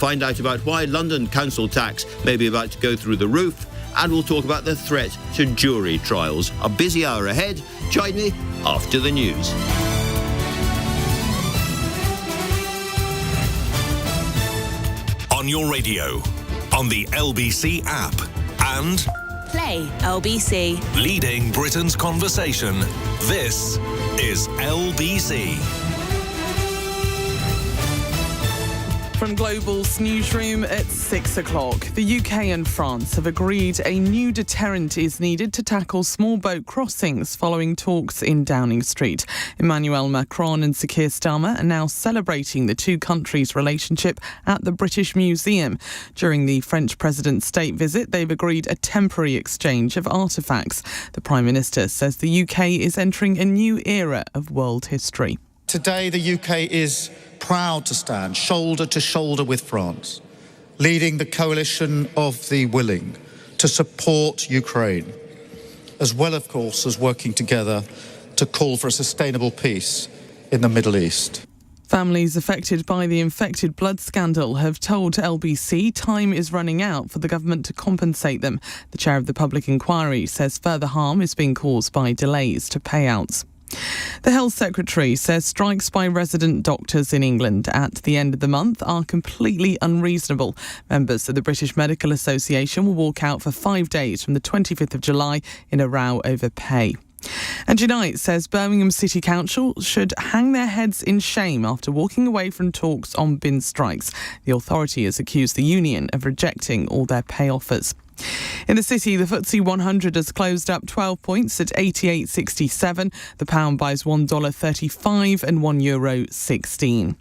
Find out about why London council tax may be about to go through the roof, and we'll talk about the threat to jury trials. A busy hour ahead. Join me after the news. On your radio, on the LBC app, and Play LBC. Leading Britain's conversation. This is LBC. From Global's newsroom at 6 o'clock, the UK and France have agreed a new deterrent is needed to tackle small boat crossings following talks in Downing Street. Emmanuel Macron and Sir Keir Starmer are now celebrating the two countries' relationship at the British Museum. During the French president's state visit, they've agreed a temporary exchange of artefacts. The Prime Minister says the UK is entering a new era of world history. Today, the UK is proud to stand shoulder to shoulder with France, leading the coalition of the willing to support Ukraine, as well, of course, as working together to call for a sustainable peace in the Middle East. Families affected by the infected blood scandal have told LBC time is running out for the government to compensate them. The chair of the public inquiry says further harm is being caused by delays to payouts. The Health Secretary says strikes by resident doctors in England at the end of the month are completely unreasonable. Members of the British Medical Association will walk out for 5 days from the 25th of July in a row over pay. And Unite says Birmingham City Council should hang their heads in shame after walking away from talks on bin strikes. The authority has accused the union of rejecting all their pay offers. In the city, the FTSE 100 has closed up 12 points at 88.67. The pound buys $1.35 and €1.16.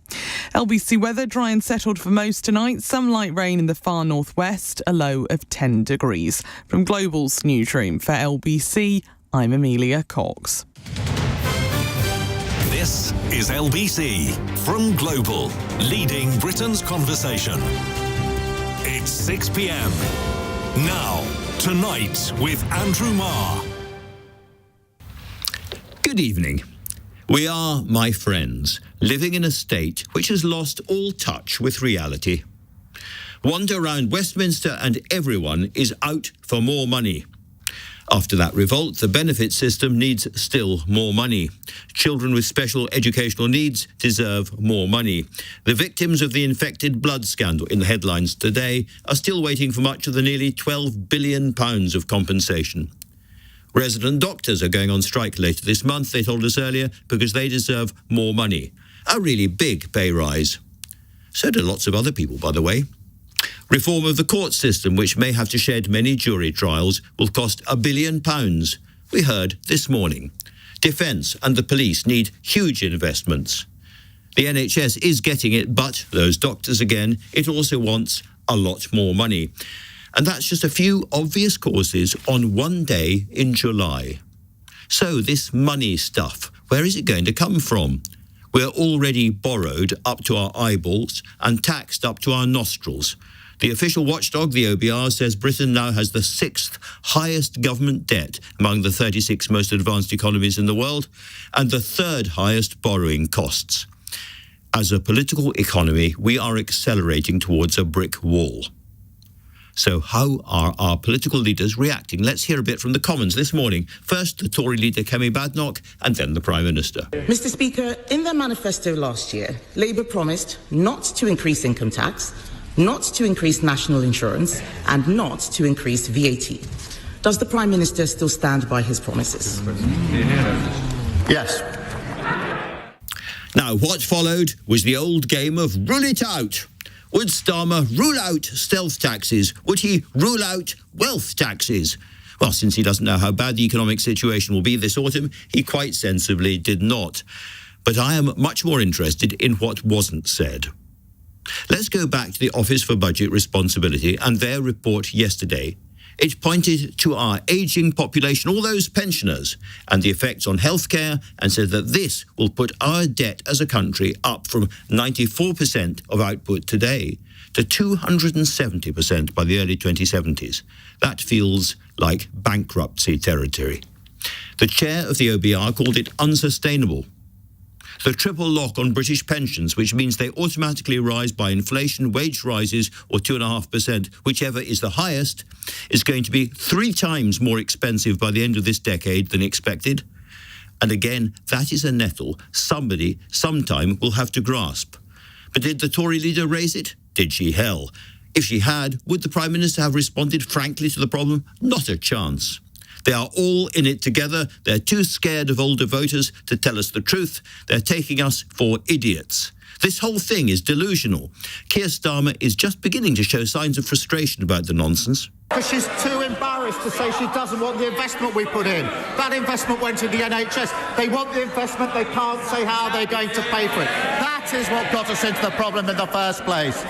LBC weather dry and settled for most tonight. Some light rain in the far northwest, a low of 10 degrees. From Global's newsroom for LBC, I'm Amelia Cox. This is LBC from Global, leading Britain's conversation. It's 6 p.m. Now, Tonight with Andrew Marr. Good evening. We are, my friends, living in a state which has lost all touch with reality. Wander around Westminster and everyone is out for more money. After that revolt, the benefit system needs still more money. Children with special educational needs deserve more money. The victims of the infected blood scandal in the headlines today are still waiting for much of the nearly £12 billion of compensation. Resident doctors are going on strike later this month, they told us earlier, because they deserve more money. A really big pay rise. So do lots of other people, by the way. Reform of the court system, which may have to shed many jury trials, will cost £1 billion. We heard this morning. Defence and the police need huge investments. The NHS is getting it, but, those doctors again, it also wants a lot more money. And that's just a few obvious causes on one day in July. So this money stuff, where is it going to come from? We're already borrowed up to our eyeballs and taxed up to our nostrils. The official watchdog, the OBR, says Britain now has the 6th highest government debt among the 36 most advanced economies in the world and the 3rd highest borrowing costs. As a political economy, we are accelerating towards a brick wall. So how are our political leaders reacting? Let's hear a bit from the Commons this morning. First, the Tory leader Kemi Badenoch, and then the Prime Minister. Mr. Speaker, in their manifesto last year, Labour promised not to increase income tax, not to increase national insurance, and not to increase VAT. Does the Prime Minister still stand by his promises? Yes. Now, what followed was the old game of rule it out. Would Starmer rule out stealth taxes? Would he rule out wealth taxes? Well, since he doesn't know how bad the economic situation will be this autumn, he quite sensibly did not. But I am much more interested in what wasn't said. Let's go back to the Office for Budget Responsibility and their report yesterday. It pointed to our ageing population, all those pensioners, and the effects on healthcare, and said that this will put our debt as a country up from 94% of output today to 270% by the early 2070s. That feels like bankruptcy territory. The chair of the OBR called it unsustainable. The triple lock on British pensions, which means they automatically rise by inflation, wage rises, or 2.5%, whichever is the highest, is going to be 3 times more expensive by the end of this decade than expected. And again, that is a nettle somebody, sometime, will have to grasp. But did the Tory leader raise it? Did she? Hell. If she had, would the Prime Minister have responded frankly to the problem? Not a chance. They are all in it together. They're too scared of older voters to tell us the truth. They're taking us for idiots. This whole thing is delusional. Keir Starmer is just beginning to show signs of frustration about the nonsense. Because she's too embarrassed to say she doesn't want the investment we put in. That investment went to the NHS. They want the investment, they can't say how they're going to pay for it. That is what got us into the problem in the first place.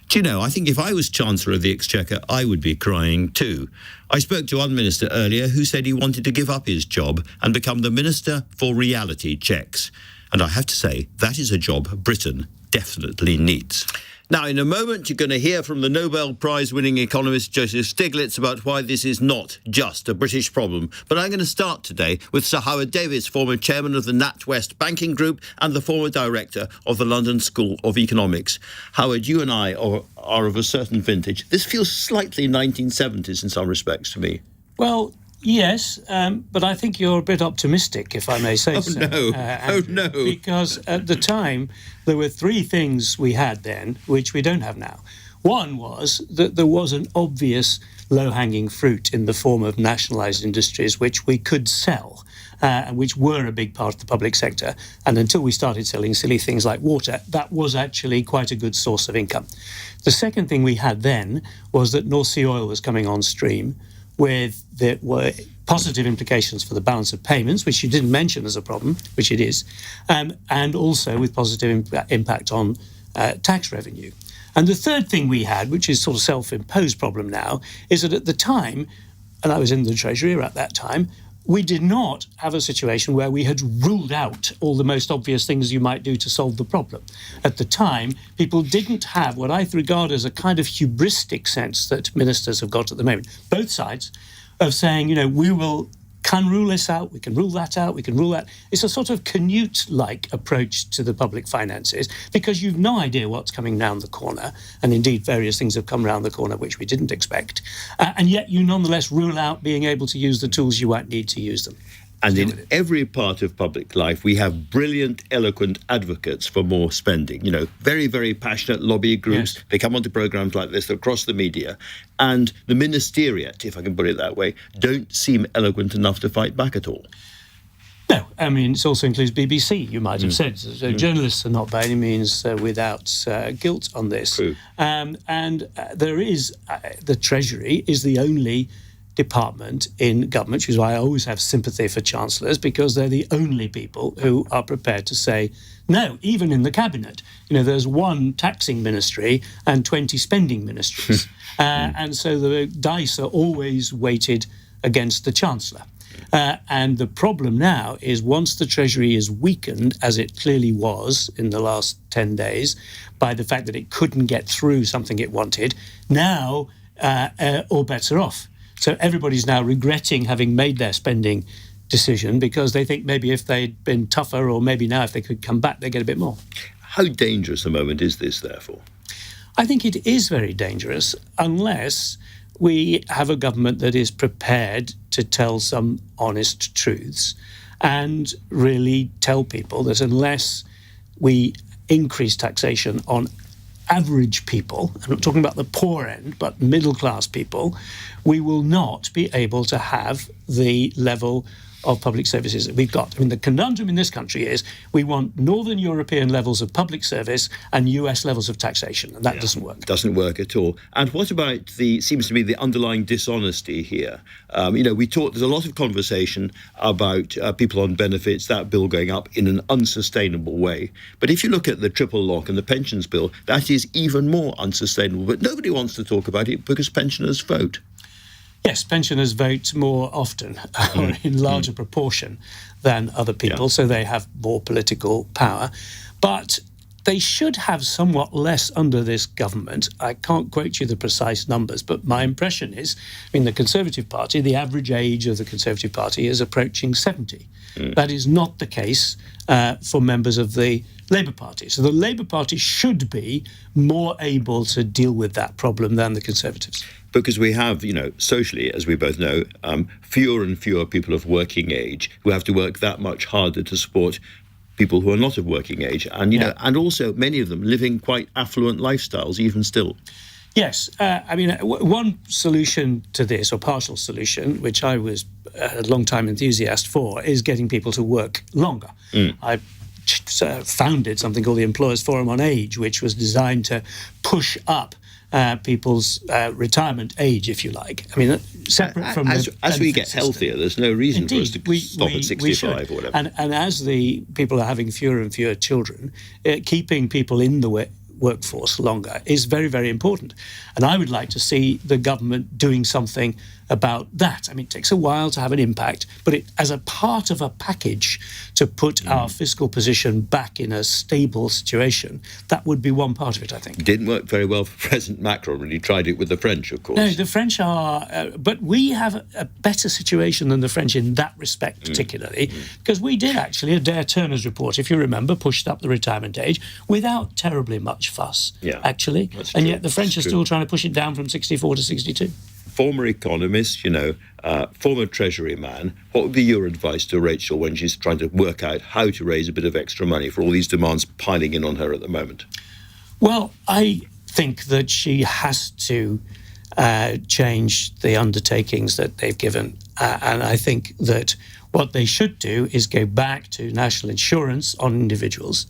Do you know, I think if I was Chancellor of the Exchequer, I would be crying too. I spoke to one minister earlier who said he wanted to give up his job and become the Minister for Reality Checks. And I have to say, that is a job Britain definitely needs. Now, in a moment, you're going to hear from the Nobel Prize-winning economist Joseph Stiglitz about why this is not just a British problem. But I'm going to start today with Sir Howard Davies, former chairman of the NatWest Banking Group and the former director of the London School of Economics. Howard, you and I are of a certain vintage. This feels slightly 1970s in some respects to me. Well, yes, but I think you're a bit optimistic, if I may say so. No. Andrew, no. Because at the time, there were 3 things we had then, which we don't have now. One was that there was an obvious low-hanging fruit in the form of nationalised industries, which we could sell, and which were a big part of the public sector. And until we started selling silly things like water, that was actually quite a good source of income. The second thing we had then was that North Sea oil was coming on stream, there were positive implications for the balance of payments, which you didn't mention as a problem, which it is, and also with positive impact on tax revenue. And the third thing we had, which is sort of self-imposed problem now, is that at the time, and I was in the Treasury at that time, we did not have a situation where we had ruled out all the most obvious things you might do to solve the problem. At the time, people didn't have what I regard as a kind of hubristic sense that ministers have got at the moment, both sides, of saying, we can rule this out, we can rule that out, we can rule that. It's a sort of Canute-like approach to the public finances because you've no idea what's coming round the corner, and indeed various things have come round the corner which we didn't expect, and yet you nonetheless rule out being able to use the tools you might need to use them. And in every part of public life, we have brilliant, eloquent advocates for more spending. Very, very passionate lobby groups. Yes. They come onto programmes like this across the media. And the ministeriate, if I can put it that way, don't seem eloquent enough to fight back at all. No, it also includes BBC, you might have said. So journalists are not by any means without guilt on this. True. And there is, the Treasury is the only department in government, which is why I always have sympathy for chancellors, because they're the only people who are prepared to say no, even in the cabinet. There's 1 taxing ministry and 20 spending ministries. And so the dice are always weighted against the chancellor. And the problem now is once the Treasury is weakened, as it clearly was in the last 10 days, by the fact that it couldn't get through something it wanted, now all bets are off. So everybody's now regretting having made their spending decision because they think maybe if they'd been tougher or maybe now if they could come back, they'd get a bit more. How dangerous a moment is this, therefore? I think it is very dangerous unless we have a government that is prepared to tell some honest truths and really tell people that unless we increase taxation on average people, I'm not talking about the poor end, but middle-class people, we will not be able to have the level of public services that we've got. The conundrum in this country is we want Northern European levels of public service and US levels of taxation, and that doesn't work. Doesn't work at all. And what about seems to me, the underlying dishonesty here? There's a lot of conversation about people on benefits, that bill going up in an unsustainable way. But if you look at the triple lock and the pensions bill, that is even more unsustainable. But nobody wants to talk about it because pensioners vote. Yes, pensioners vote more often or in larger proportion than other people, so they have more political power. But they should have somewhat less under this government. I can't quote you the precise numbers, but my impression is, the Conservative Party, the average age of the Conservative Party is approaching 70. That is not the case for members of the Labour Party. So the Labour Party should be more able to deal with that problem than the Conservatives. Because we have, socially, as we both know, fewer and fewer people of working age who have to work that much harder to support people who are not of working age, and and also many of them living quite affluent lifestyles, even still. Yes, one solution to this, or partial solution, which I was a long-time enthusiast for, is getting people to work longer. I founded something called the Employers Forum on Age, which was designed to push up people's retirement age, if you like. Separate from as we get healthier, there's no reason for us to stop at 65 or whatever. And as the people are having fewer and fewer children, keeping people in the workforce longer is very, very important. And I would like to see the government doing something about that. It takes a while to have an impact, but as a part of a package to put our fiscal position back in a stable situation, that would be one part of it, I think. It didn't work very well for President Macron when he tried it with the French, of course. No, the French are... but we have a better situation than the French in that respect, particularly, because we did actually, Adair Turner's report, if you remember, pushed up the retirement age without terribly much fuss, actually. That's and true. Yet the French are still trying to push it down from 64 to 62. Former economist, former Treasury man, what would be your advice to Rachel when she's trying to work out how to raise a bit of extra money for all these demands piling in on her at the moment? Well, I think that she has to change the undertakings that they've given. And I think that what they should do is go back to national insurance on individuals.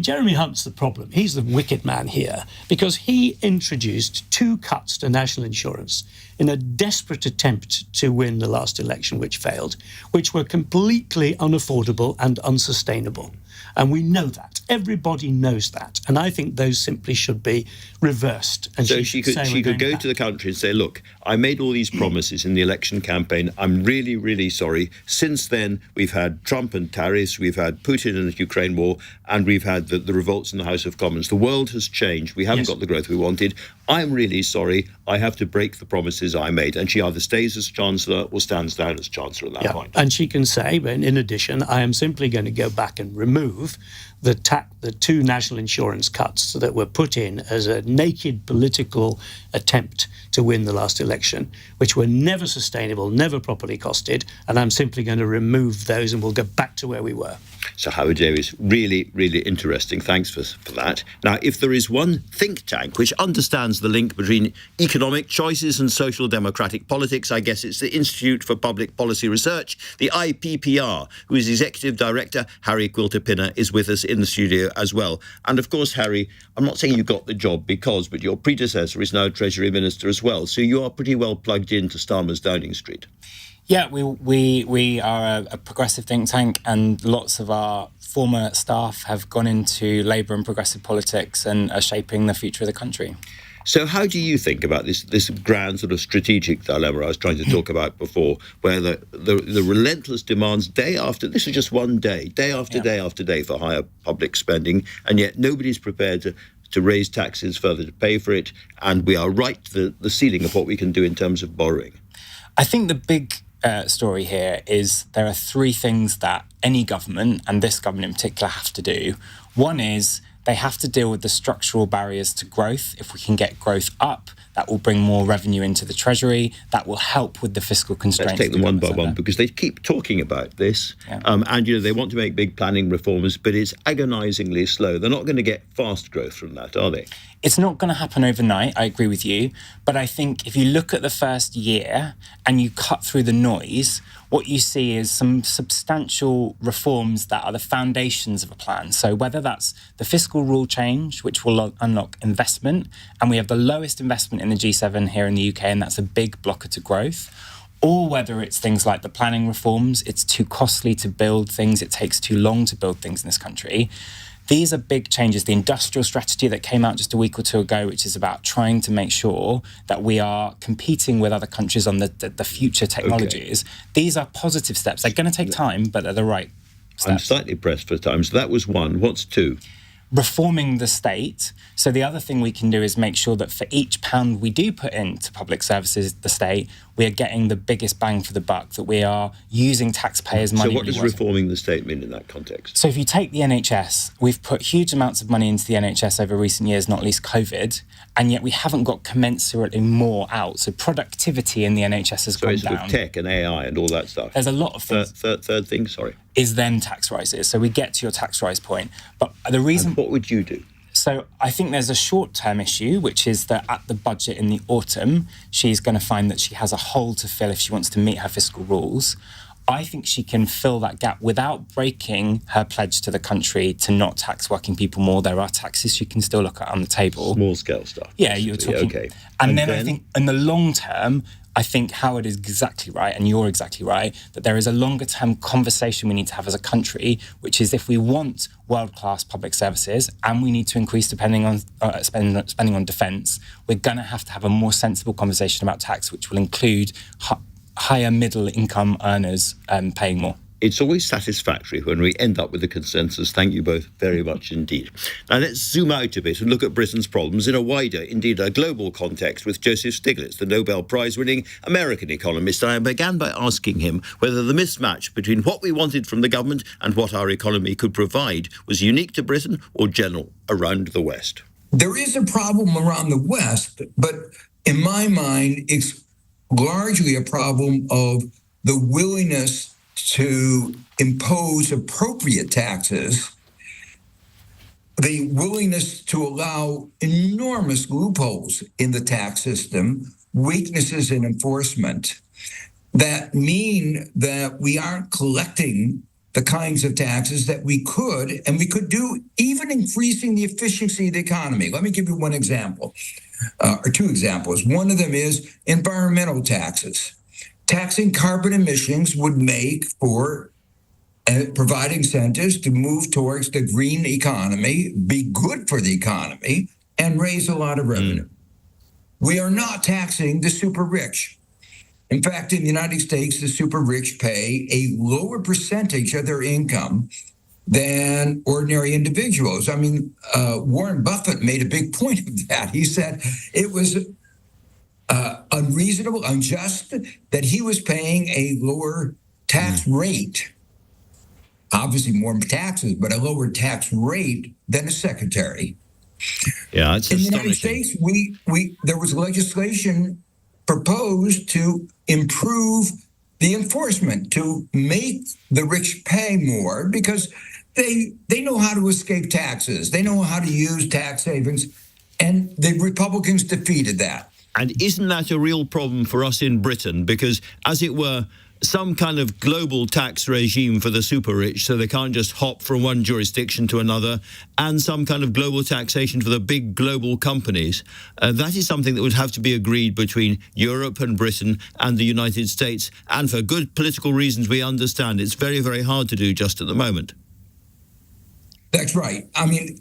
Jeremy Hunt's the problem. He's the wicked man here because he introduced 2 cuts to national insurance in a desperate attempt to win the last election, which failed, which were completely unaffordable and unsustainable. And we know that. Everybody knows that. And I think those simply should be reversed. And so she could go to the country and say, look, I made all these promises in the election campaign. I'm really, really sorry. Since then, we've had Trump and tariffs, we've had Putin and the Ukraine war, and we've had the revolts in the House of Commons. The world has changed. We haven't got the growth we wanted. I'm really sorry. I have to break the promises I made. And she either stays as Chancellor or stands down as Chancellor at that point. And she can say, in addition, I am simply going to go back and remove the 2 national insurance cuts that were put in as a naked political attempt to win the last election, which were never sustainable, never properly costed, and I'm simply going to remove those and we'll go back to where we were. So Howard Davies, really, really interesting. Thanks for that. Now, if there is one think tank which understands the link between economic choices and social democratic politics, I guess it's the Institute for Public Policy Research, the IPPR, whose Executive Director, Harry Quilter-Pinner, is with us in the studio as well. And of course, Harry, I'm not saying you got the job but your predecessor is now Treasury Minister as well. So you are pretty well plugged into Starmer's Downing Street. Yeah, we are a progressive think tank, and lots of our former staff have gone into Labour and progressive politics and are shaping the future of the country. So how do you think about this grand sort of strategic dilemma I was trying to talk about before, where the relentless demands day after, this is just one day after day after day for higher public spending, and yet nobody's prepared to raise taxes further to pay for it, and we are right to the ceiling of what we can do in terms of borrowing? I think the big story here is there are 3 things that any government, and this government in particular, have to do. One is they have to deal with the structural barriers to growth. If we can get growth up, that will bring more revenue into the Treasury. That will help with the fiscal constraints. Let's take them one by one, because they keep talking about this. And, they want to make big planning reforms, but it's agonisingly slow. They're not going to get fast growth from that, are they? It's not going to happen overnight, I agree with you. But I think if you look at the first year and you cut through the noise, what you see is some substantial reforms that are the foundations of a plan. So whether that's the fiscal rule change, which will unlock investment, and we have the lowest investment in the G7 here in the UK, and that's a big blocker to growth, or whether it's things like the planning reforms, it's too costly to build things, it takes too long to build things in this country. These are big changes. The industrial strategy that came out just a week or 2 ago, which is about trying to make sure that we are competing with other countries on the future technologies. Okay. These are positive steps. They're going to take time, but they're the right steps. I'm slightly pressed for time. So that was 1. What's 2? reforming the state. So the other thing we can do is make sure that for each pound we do put into public services, the state, we are getting the biggest bang for the buck, that we are using taxpayers' money. So what does reforming the state mean in that context? So if you take the NHS, we've put huge amounts of money into the NHS over recent years, not least COVID, and yet we haven't got commensurately more out. So productivity in the NHS has gone down. Sort of tech and AI and all that stuff. There's a lot of things. Third thing, sorry. Is then tax rises. So we get to your tax rise point. But the reason... And what would you do? So I think there's a short-term issue, which is that at the budget in the autumn, she's going to find that she has a hole to fill if she wants to meet her fiscal rules. I think she can fill that gap without breaking her pledge to the country to not tax working people more. There are taxes she can still look at on the table. Small-scale stuff. Yeah, you're talking... Okay. And then I think in the long term, I think Howard is exactly right, and you're exactly right, that there is a longer-term conversation we need to have as a country, which is if we want world-class public services and we need to increase spending on defence, we're going to have a more sensible conversation about tax, which will include higher middle-income earners paying more. It's always satisfactory when we end up with a consensus. Thank you both very much indeed. Now let's zoom out a bit and look at Britain's problems in a wider, indeed a global context, with Joseph Stiglitz, the Nobel Prize-winning American economist. I began by asking him whether the mismatch between what we wanted from the government and what our economy could provide was unique to Britain or general around the West. There is a problem around the West, but in my mind, it's largely a problem of the willingness to impose appropriate taxes, the willingness to allow enormous loopholes in the tax system, weaknesses in enforcement, that mean that we aren't collecting the kinds of taxes that we could, and we could do, even increasing the efficiency of the economy. Let me give you one example, or two examples. One of them is environmental taxes. Taxing carbon emissions would make for provide incentives to move towards the green economy, be good for the economy, and raise a lot of revenue. We are not taxing the super rich. In fact, in the United States, the super rich pay a lower percentage of their income than ordinary individuals. I mean, Warren Buffett made a big point of that. He said it was unreasonable, unjust, that he was paying a lower tax rate, obviously more taxes, but a lower tax rate than a secretary. Yeah, it's in the astonishing. United States, there was legislation proposed to improve the enforcement, to make the rich pay more, because they know how to escape taxes. They know how to use tax savings, and the Republicans defeated that. And isn't that a real problem for us in Britain? Because, as it were, some kind of global tax regime for the super rich, so they can't just hop from one jurisdiction to another, and some kind of global taxation for the big global companies. That is something that would have to be agreed between Europe and Britain and the United States. And for good political reasons, we understand it's very, very hard to do just at the moment. That's right. I mean,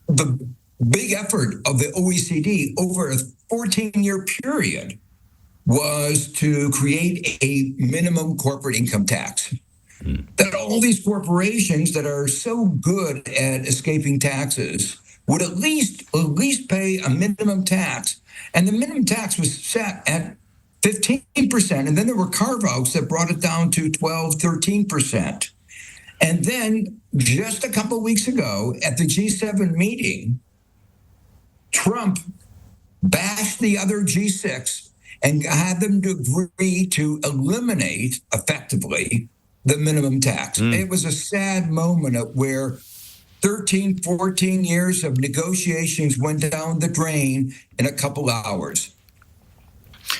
the big effort of the OECD over a 14-year period was to create a minimum corporate income tax. That all these corporations that are so good at escaping taxes would at least pay a minimum tax. And the minimum tax was set at 15%. And then there were carve-outs that brought it down to 12, 13%. And then just a couple of weeks ago at the G7 meeting, Trump bashed the other G6 and had them to agree to eliminate, effectively, the minimum tax. It was a sad moment where 13, 14 years of negotiations went down the drain in a couple hours.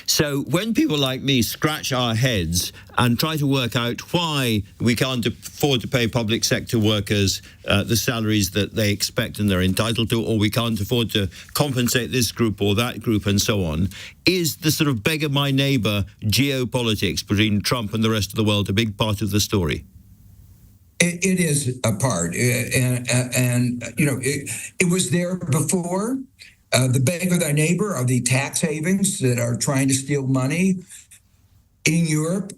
So when people like me scratch our heads and try to work out why we can't afford to pay public sector workers the salaries that they expect and they're entitled to, or we can't afford to compensate this group or that group and so on, is the sort of beggar my neighbour geopolitics between Trump and the rest of the world a big part of the story? It is a part. And you know, it was there before. The beggar thy neighbor are the tax havens that are trying to steal money in Europe,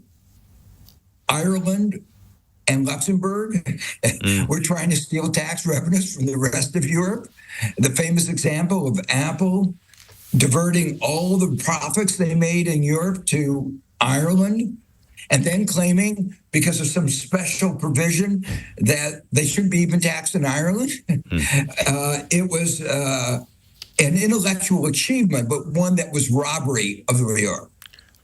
Ireland, and Luxembourg. We're trying to steal tax revenues from the rest of Europe. The famous example of Apple diverting all the profits they made in Europe to Ireland, and then claiming because of some special provision that they shouldn't be even taxed in Ireland. It was an intellectual achievement, but one that was robbery of Europe.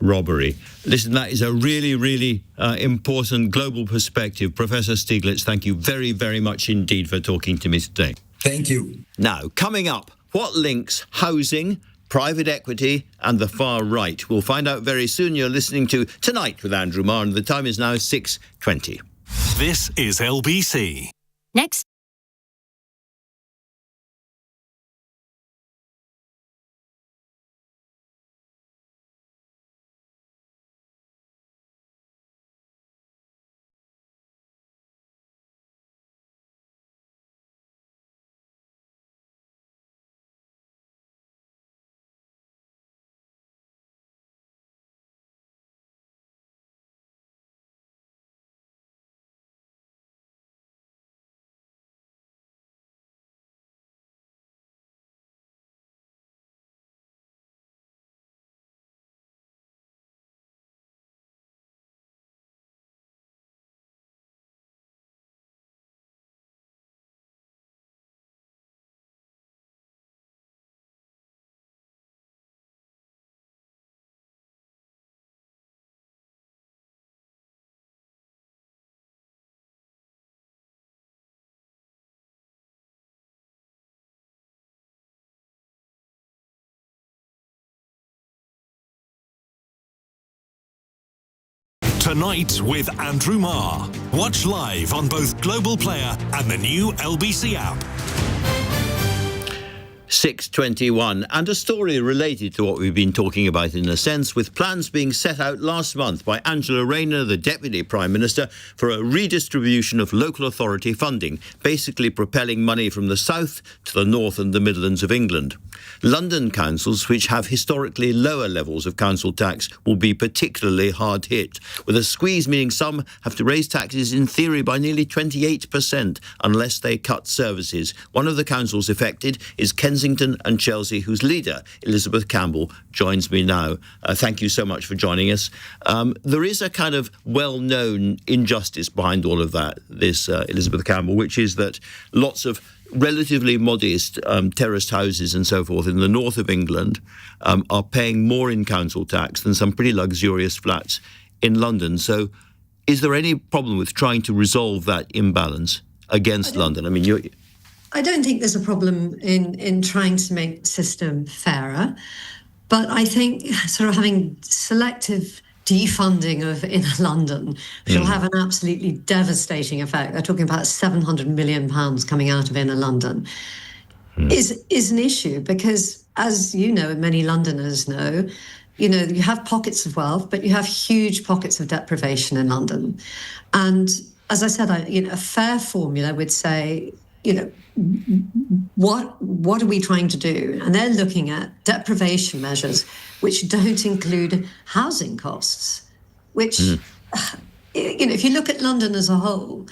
Robbery. Listen, that is a really, really important global perspective. Professor Stiglitz, thank you very, very much indeed for talking to me today. Thank you. Now, coming up, what links housing, private equity and the far right? We'll find out very soon. You're listening to Tonight with Andrew Marr, and the time is now 6:20. This is LBC. Next. Tonight with Andrew Marr. Watch live on both Global Player and the new LBC app. 6:21, and a story related to what we've been talking about in a sense, with plans being set out last month by Angela Rayner, the Deputy Prime Minister, for a redistribution of local authority funding, basically propelling money from the south to the north and the Midlands of England. London councils, which have historically lower levels of council tax, will be particularly hard hit, with a squeeze meaning some have to raise taxes in theory by nearly 28% unless they cut services. One of the councils affected is Kensington and Chelsea, whose leader, Elizabeth Campbell, joins me now. Thank you so much for joining us. There is a kind of well-known injustice behind all of that, this Elizabeth Campbell, which is that lots of relatively modest terraced houses and so forth in the north of England are paying more in council tax than some pretty luxurious flats in London. So is there any problem with trying to resolve that imbalance against London? I mean, I don't think there's a problem in trying to make the system fairer, but I think sort of having selective defunding of inner London, which will have an absolutely devastating effect. They're talking about £700 million coming out of inner London, is an issue because, as you know, and many Londoners know, you have pockets of wealth, but you have huge pockets of deprivation in London. And as I said, a fair formula would say, what are we trying to do? And they're looking at deprivation measures which don't include housing costs, which, if you look at London as a whole,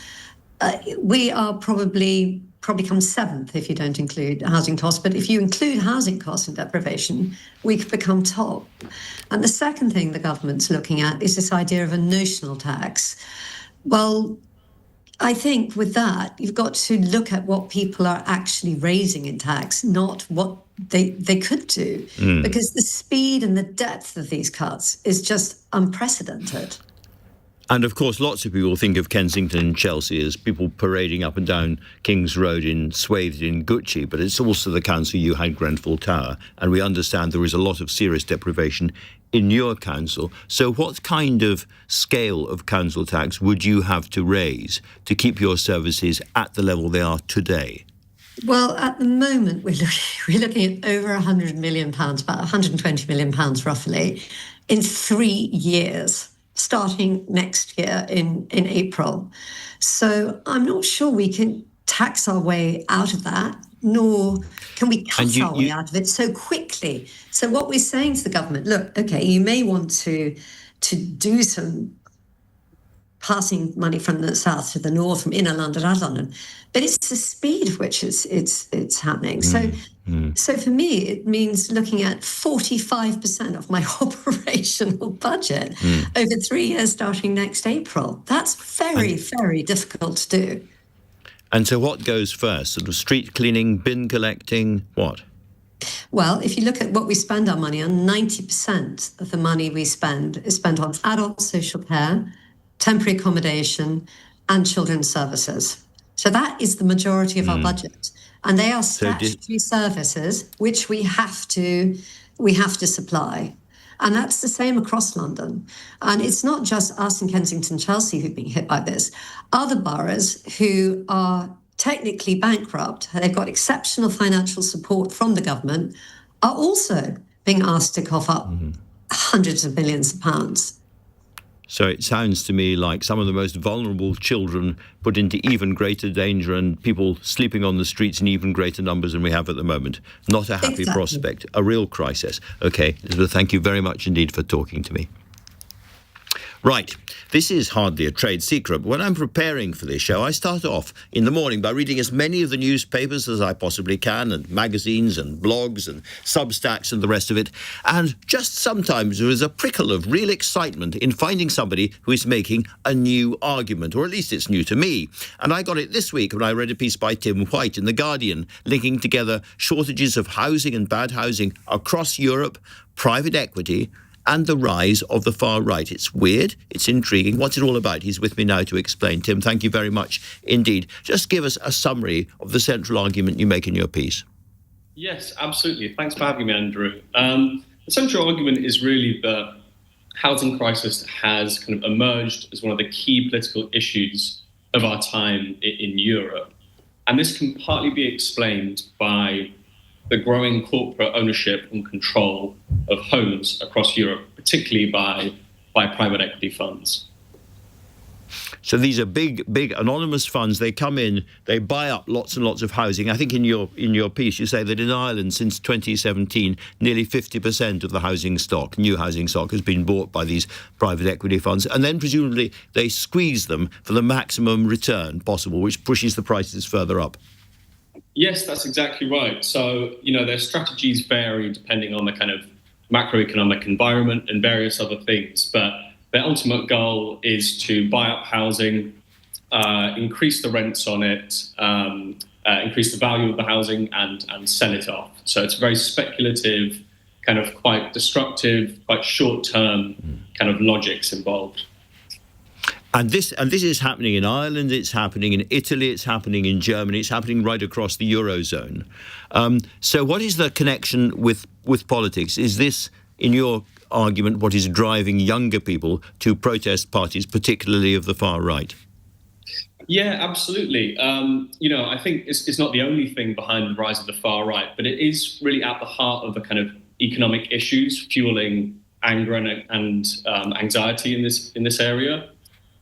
we are probably come seventh if you don't include housing costs. But if you include housing costs and deprivation, we could become top. And the second thing the government's looking at is this idea of a notional tax. Well, I think with that, you've got to look at what people are actually raising in tax, not what they could do, because the speed and the depth of these cuts is just unprecedented. And of course, lots of people think of Kensington and Chelsea as people parading up and down King's Road swathed in Gucci, but it's also the council you had, Grenfell Tower, and we understand there is a lot of serious deprivation in your council. So what kind of scale of council tax would you have to raise to keep your services at the level they are today? Well, at the moment, we're looking at over £100 million, about £120 million roughly, in 3 years, starting next year in April. So I'm not sure we can tax our way out of that, nor can we cut our way out of it so quickly. So what we're saying to the government, look, okay, you may want to do some passing money from the south to the north, from inner London out of London, but it's the speed of which it's happening. So for me, it means looking at 45% of my operational budget over 3 years starting next April. That's very, very difficult to do. And so what goes first? Sort of street cleaning, bin collecting, what? Well, if you look at what we spend our money on, 90% of the money we spend is spent on adult social care, temporary accommodation, and children's services. So that is the majority of our budget. And they are statutory services which we have to supply. And that's the same across London. And it's not just us in Kensington, Chelsea who've been hit by this. Other boroughs who are technically bankrupt, they've got exceptional financial support from the government, are also being asked to cough up hundreds of millions of pounds. So it sounds to me like some of the most vulnerable children put into even greater danger and people sleeping on the streets in even greater numbers than we have at the moment. Not a happy prospect, a real crisis. Okay, Elizabeth, thank you very much indeed for talking to me. Right, this is hardly a trade secret, but when I'm preparing for this show, I start off in the morning by reading as many of the newspapers as I possibly can, and magazines and blogs and Substacks and the rest of it. And just sometimes there is a prickle of real excitement in finding somebody who is making a new argument, or at least it's new to me. And I got it this week when I read a piece by Tim White in The Guardian, linking together shortages of housing and bad housing across Europe, private equity, and the rise of the far right. It's weird, it's intriguing. What's it all about? He's with me now to explain. Tim, thank you very much indeed. Just give us a summary of the central argument you make in your piece. Yes, absolutely. Thanks for having me, Andrew. The central argument is really the housing crisis has kind of emerged as one of the key political issues of our time in Europe. And this can partly be explained by the growing corporate ownership and control of homes across Europe, particularly by private equity funds. So these are big anonymous funds. They come in, they buy up lots and lots of housing. I think in your piece you say that in Ireland since 2017, nearly 50% of the housing stock, new housing stock, has been bought by these private equity funds. And then presumably they squeeze them for the maximum return possible, which pushes the prices further up. Yes, that's exactly right. So, their strategies vary depending on the kind of macroeconomic environment and various other things. But their ultimate goal is to buy up housing, increase the rents on it, increase the value of the housing and sell it off. So it's very speculative, kind of quite destructive, quite short-term kind of logics involved. And this is happening in Ireland, it's happening in Italy, it's happening in Germany, it's happening right across the Eurozone. So what is the connection with politics? Is this, in your argument, what is driving younger people to protest parties, particularly of the far right? Yeah, absolutely. I think it's not the only thing behind the rise of the far right, but it is really at the heart of the kind of economic issues fueling anger and anxiety in this area.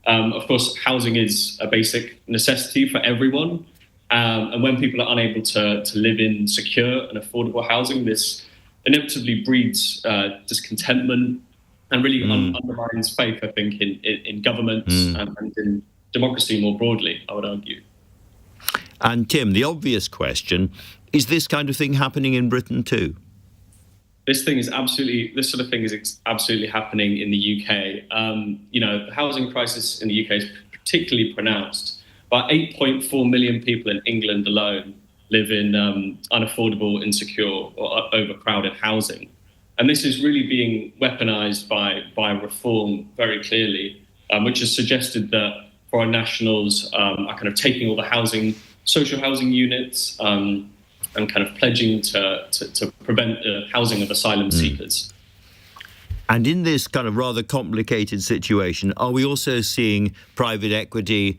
Of course, housing is a basic necessity for everyone. And when people are unable to live in secure and affordable housing, this inevitably breeds discontentment and really undermines faith, I think, in governments and in democracy more broadly, I would argue. And Tim, the obvious question, is this kind of thing happening in Britain too? This sort of thing is absolutely happening in the UK. The housing crisis in the UK is particularly pronounced. About 8.4 million people in England alone live in unaffordable, insecure or overcrowded housing. And this is really being weaponized by reform very clearly, which has suggested that foreign nationals are kind of taking all the social housing units, and kind of pledging to prevent the housing of asylum seekers. And in this kind of rather complicated situation, are we also seeing private equity,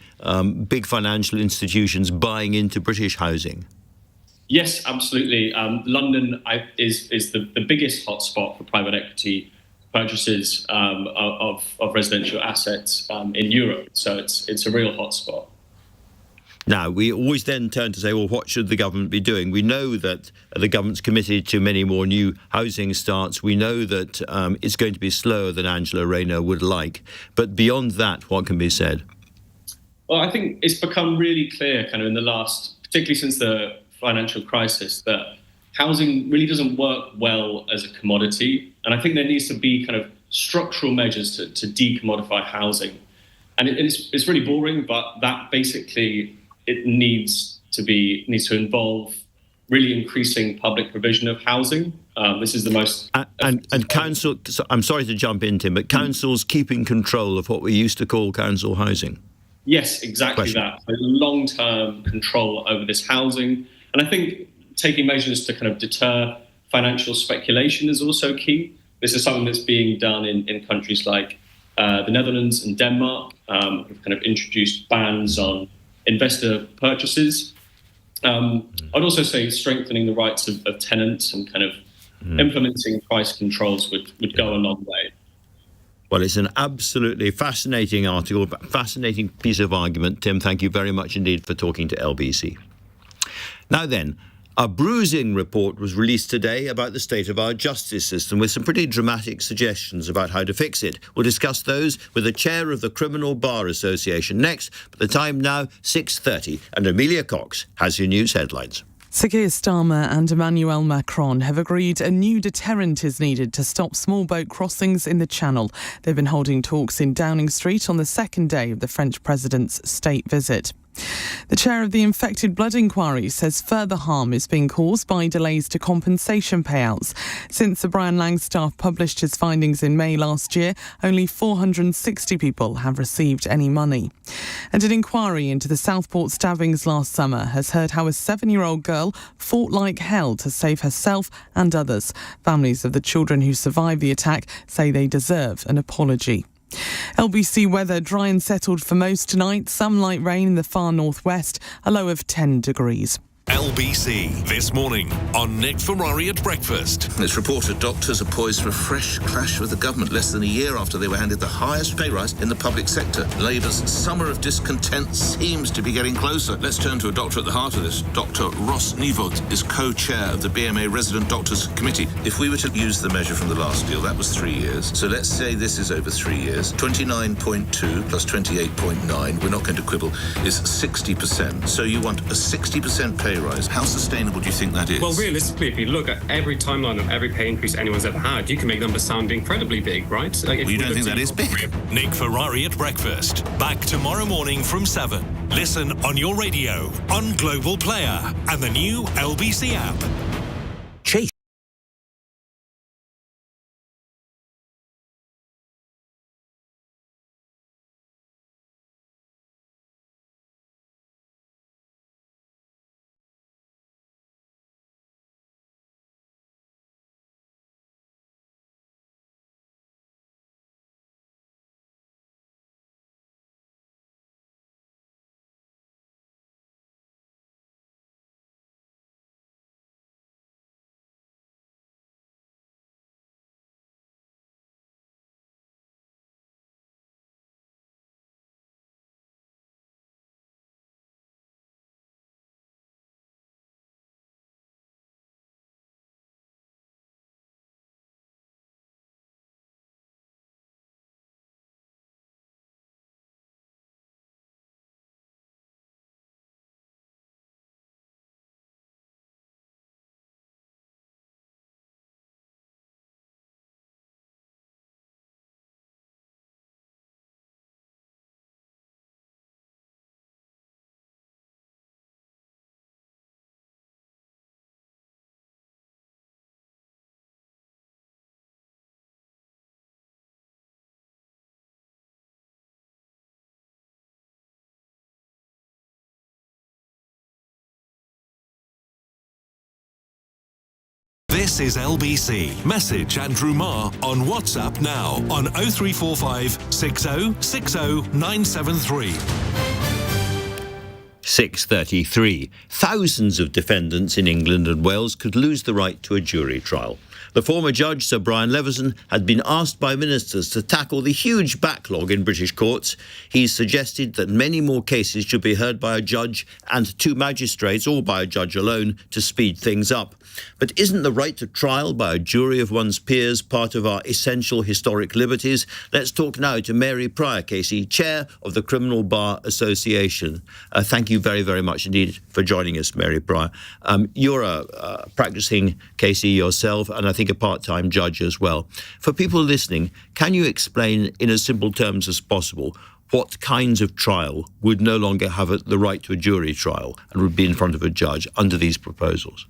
big financial institutions buying into British housing? Yes, absolutely. London is the biggest hotspot for private equity purchases of residential assets in Europe. So it's a real hotspot. Now, we always then turn to say, well, what should the government be doing? We know that the government's committed to many more new housing starts. We know that it's going to be slower than Angela Rayner would like. But beyond that, what can be said? Well, I think it's become really clear kind of in the last, particularly since the financial crisis, that housing really doesn't work well as a commodity. And I think there needs to be kind of structural measures to decommodify housing. And it's really boring, but that basically it needs to involve really increasing public provision of housing. This is the most... And council, I'm sorry to jump in, Tim, but councils keeping control of what we used to call council housing. Yes, exactly that. So long-term control over this housing. And I think taking measures to kind of deter financial speculation is also key. This is something that's being done in countries like the Netherlands and Denmark, who've kind of introduced bans on investor purchases. I'd also say strengthening the rights of tenants and kind of implementing price controls would go a long way. Well, it's an absolutely fascinating article, fascinating piece of argument. Tim, thank you very much indeed for talking to LBC. Now then, a bruising report was released today about the state of our justice system with some pretty dramatic suggestions about how to fix it. We'll discuss those with the chair of the Criminal Bar Association next. But the time now, 6:30, and Amelia Cox has your news headlines. Sir Keir Starmer and Emmanuel Macron have agreed a new deterrent is needed to stop small boat crossings in the Channel. They've been holding talks in Downing Street on the second day of the French president's state visit. The chair of the Infected Blood Inquiry says further harm is being caused by delays to compensation payouts. Since the Brian Lang staff published his findings in May last year, only 460 people have received any money. And an inquiry into the Southport stabbings last summer has heard how a 7-year-old girl fought like hell to save herself and others. Families of the children who survived the attack say they deserve an apology. LBC weather dry and settled for most tonight. Some light rain in the far northwest, a low of 10 degrees. LBC This Morning on Nick Ferrari at Breakfast. It's reported doctors are poised for a fresh clash with the government less than a year after they were handed the highest pay rise in the public sector. Labour's summer of discontent seems to be getting closer. Let's turn to a doctor at the heart of this. Dr. Ross Nivod is co-chair of the BMA Resident Doctors Committee. If we were to use the measure from the last deal, that was 3 years. So let's say this is over 3 years. 29.2 plus 28.9, we're not going to quibble, is 60%. So you want a 60% pay rise. How sustainable do you think that is? Well, realistically, if you look at every timeline of every pay increase anyone's ever had, you can make numbers sound incredibly big, right? You don't think that is big? Nick Ferrari at Breakfast. Back tomorrow morning from 7. Listen on your radio, on Global Player, and the new LBC app. Chase. This is LBC. Message Andrew Marr on WhatsApp now on 0345 6060 973. 6:33. Thousands of defendants in England and Wales could lose the right to a jury trial. The former judge, Sir Brian Leveson, had been asked by ministers to tackle the huge backlog in British courts. He's suggested that many more cases should be heard by a judge and 2 magistrates, or by a judge alone, to speed things up. But isn't the right to trial by a jury of one's peers part of our essential historic liberties? Let's talk now to Mary Pryor Casey, Chair of the Criminal Bar Association. Thank you very, very much indeed for joining us, Mary Pryor. You're a practicing Casey yourself, and I think a part-time judge as well. For people listening, can you explain in as simple terms as possible what kinds of trial would no longer have the right to a jury trial and would be in front of a judge under these proposals?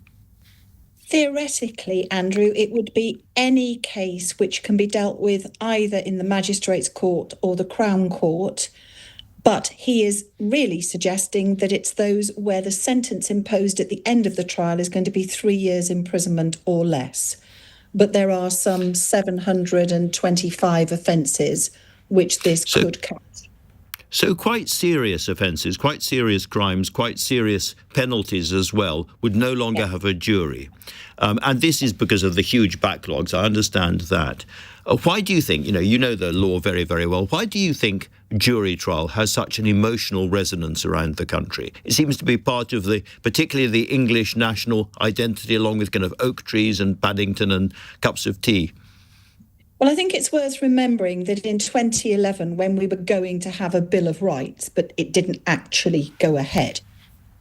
Theoretically, Andrew, it would be any case which can be dealt with either in the Magistrates' Court or the Crown Court, but he is really suggesting that it's those where the sentence imposed at the end of the trial is going to be 3 years imprisonment or less. But there are some 725 offences which this could count. So quite serious offences, quite serious crimes, quite serious penalties as well would no longer have a jury. And this is because of the huge backlogs. I understand that. Why do you think, you know the law very, very well, why do you think jury trial has such an emotional resonance around the country? It seems to be part of particularly the English national identity, along with kind of oak trees and Paddington and cups of tea. Well, I think it's worth remembering that in 2011, when we were going to have a Bill of Rights, but it didn't actually go ahead,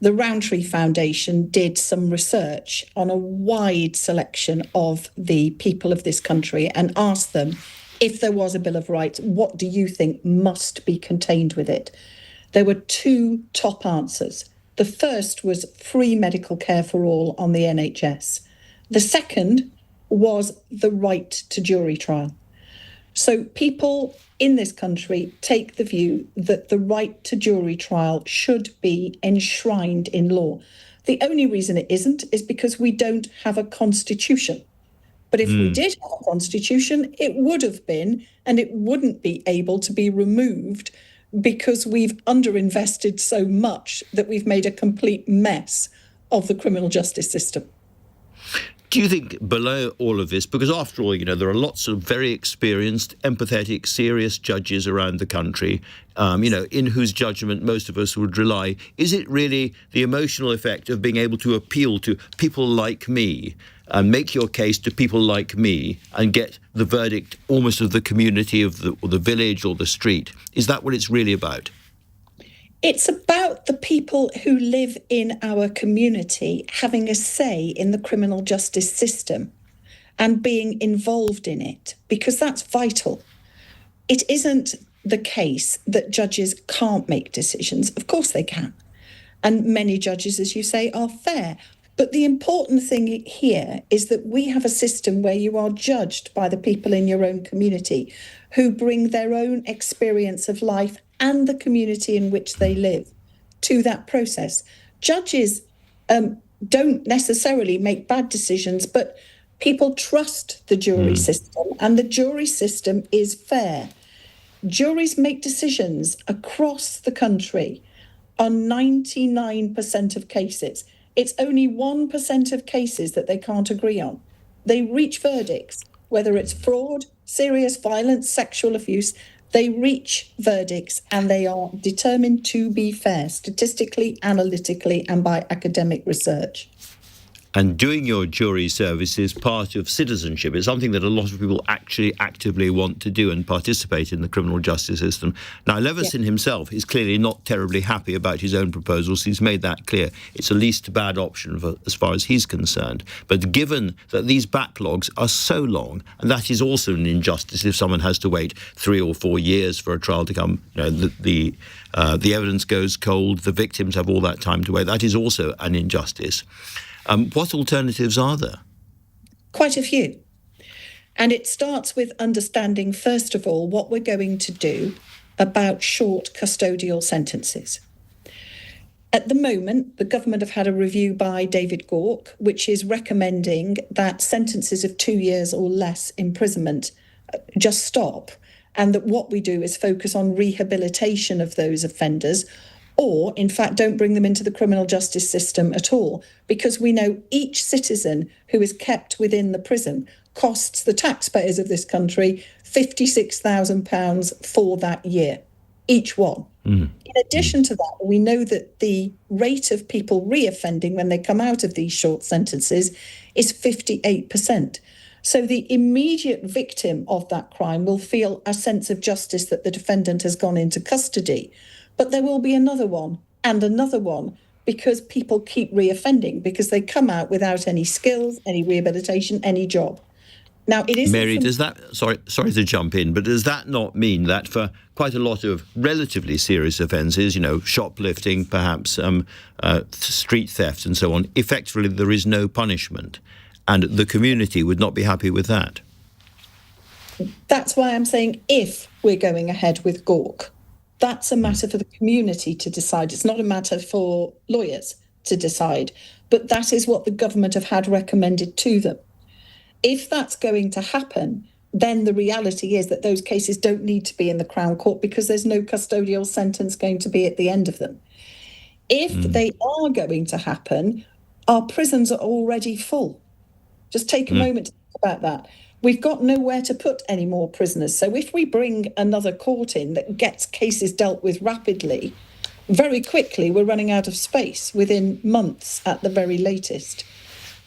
the Rowntree Foundation did some research on a wide selection of the people of this country and asked them, if there was a Bill of Rights, what do you think must be contained with it? There were 2 top answers. The first was free medical care for all on the NHS. The second was the right to jury trial. So people in this country take the view that the right to jury trial should be enshrined in law. The only reason it isn't is because we don't have a constitution. But if we did have a constitution, it would have been, and it wouldn't be able to be removed because we've underinvested so much that we've made a complete mess of the criminal justice system. Do you think below all of this, because after all, there are lots of very experienced, empathetic, serious judges around the country, in whose judgment most of us would rely, is it really the emotional effect of being able to appeal to people like me and make your case to people like me and get the verdict almost of the community or the village or the street? Is that what it's really about? It's about the people who live in our community having a say in the criminal justice system and being involved in it, because that's vital. It isn't the case that judges can't make decisions. Of course they can. And many judges, as you say, are fair. But the important thing here is that we have a system where you are judged by the people in your own community who bring their own experience of life and the community in which they live to that process. Judges don't necessarily make bad decisions, but people trust the jury system, and the jury system is fair. Juries make decisions across the country on 99% of cases. It's only 1% of cases that they can't agree on. They reach verdicts, whether it's fraud, serious violence, sexual abuse. They reach verdicts and they are determined to be fair, statistically, analytically, and by academic research. And doing your jury service is part of citizenship. It's something that a lot of people actually actively want to do and participate in the criminal justice system. Now, Leveson himself is clearly not terribly happy about his own proposals. He's made that clear. It's a least bad option as far as he's concerned. But given that these backlogs are so long, and that is also an injustice if someone has to wait 3 or 4 years for a trial to come, the evidence goes cold, the victims have all that time to wait. That is also an injustice. What alternatives are there? Quite a few. And it starts with understanding, first of all, what we're going to do about short custodial sentences. At the moment, the government have had a review by David Gauke, which is recommending that sentences of 2 years or less imprisonment just stop, and that what we do is focus on rehabilitation of those offenders, or, in fact, don't bring them into the criminal justice system at all, because we know each citizen who is kept within the prison costs the taxpayers of this country £56,000 for that year, each one. In addition to that, we know that the rate of people reoffending when they come out of these short sentences is 58%. So the immediate victim of that crime will feel a sense of justice that the defendant has gone into custody. But there will be another one and another one, because people keep reoffending, because they come out without any skills, any rehabilitation, any job. Now, it is... Mary, does that... Sorry to jump in, but does that not mean that for quite a lot of relatively serious offences, shoplifting, perhaps street theft and so on, effectively there is no punishment, and the community would not be happy with that? That's why I'm saying if we're going ahead with Gawk, that's a matter for the community to decide. It's not a matter for lawyers to decide, but that is what the government have had recommended to them. If that's going to happen, then the reality is that those cases don't need to be in the Crown Court, because there's no custodial sentence going to be at the end of them. If they are going to happen, our prisons are already full. Just take a moment to think about that. We've got nowhere to put any more prisoners. So if we bring another court in that gets cases dealt with rapidly, very quickly we're running out of space within months at the very latest.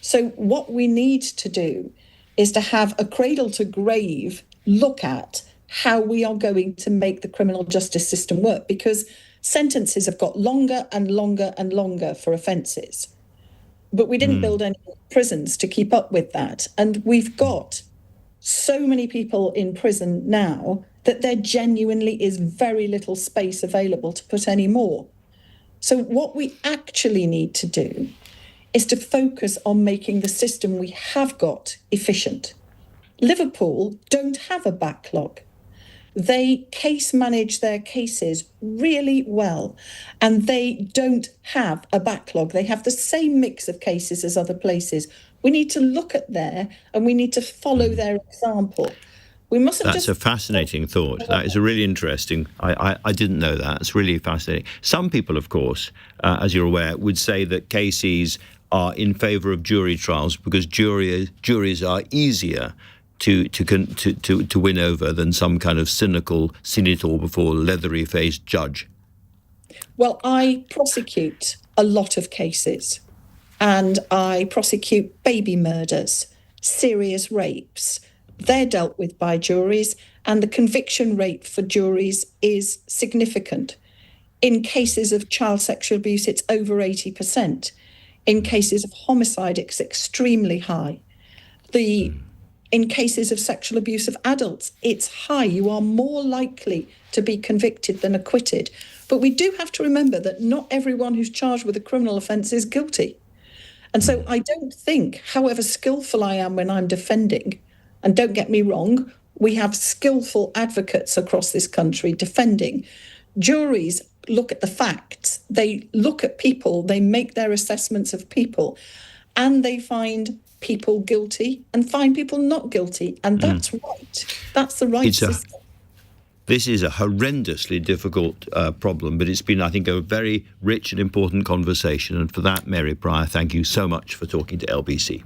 So what we need to do is to have a cradle-to-grave look at how we are going to make the criminal justice system work, because sentences have got longer and longer and longer for offences. But we didn't build any prisons to keep up with that. And we've got so many people in prison now that there genuinely is very little space available to put any more. So what we actually need to do is to focus on making the system we have got efficient. Liverpool don't have a backlog. They case manage their cases really well, and they don't have a backlog. They have the same mix of cases as other places. We need to look at there, and we need to follow their example. We mustn't That's a fascinating thought. That is a really interesting... I didn't know that. It's really fascinating. Some people, of course, as you're aware, would say that cases are in favour of jury trials because juries are easier to win over than some kind of cynical senator before leathery-faced judge. Well, I prosecute a lot of cases, and I prosecute baby murders, serious rapes. They're dealt with by juries, and the conviction rate for juries is significant. In cases of child sexual abuse, it's over 80%. In cases of homicide, it's extremely high. In cases of sexual abuse of adults, it's high. You are more likely to be convicted than acquitted. But we do have to remember that not everyone who's charged with a criminal offence is guilty. And so I don't think, however skillful I am when I'm defending, and don't get me wrong, we have skillful advocates across this country defending. Juries look at the facts, they look at people, they make their assessments of people, and they find people guilty and find people not guilty. And that's right. That's the right system. This is a horrendously difficult problem, but it's been, I think, a very rich and important conversation. And for that, Mary Pryor, thank you so much for talking to LBC.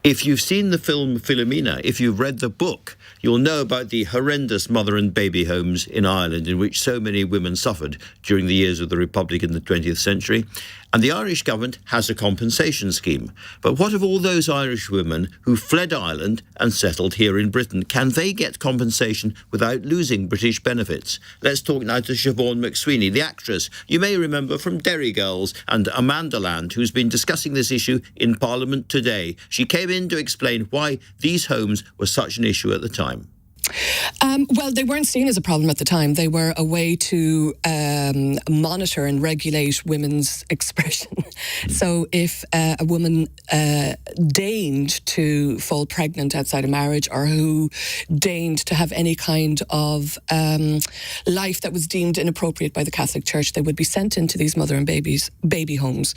If you've seen the film Philomena, if you've read the book, you'll know about the horrendous mother and baby homes in Ireland in which so many women suffered during the years of the Republic in the 20th century. And the Irish government has a compensation scheme. But what of all those Irish women who fled Ireland and settled here in Britain? Can they get compensation without losing British benefits? Let's talk now to Siobhán McSweeney, the actress you may remember from Derry Girls and Amandaland, who's been discussing this issue in Parliament today. She came in to explain why these homes were such an issue at the time. Well, they weren't seen as a problem at the time. They were a way to monitor and regulate women's expression. So if a woman deigned to fall pregnant outside of marriage, or who deigned to have any kind of life that was deemed inappropriate by the Catholic Church, they would be sent into these mother and baby homes,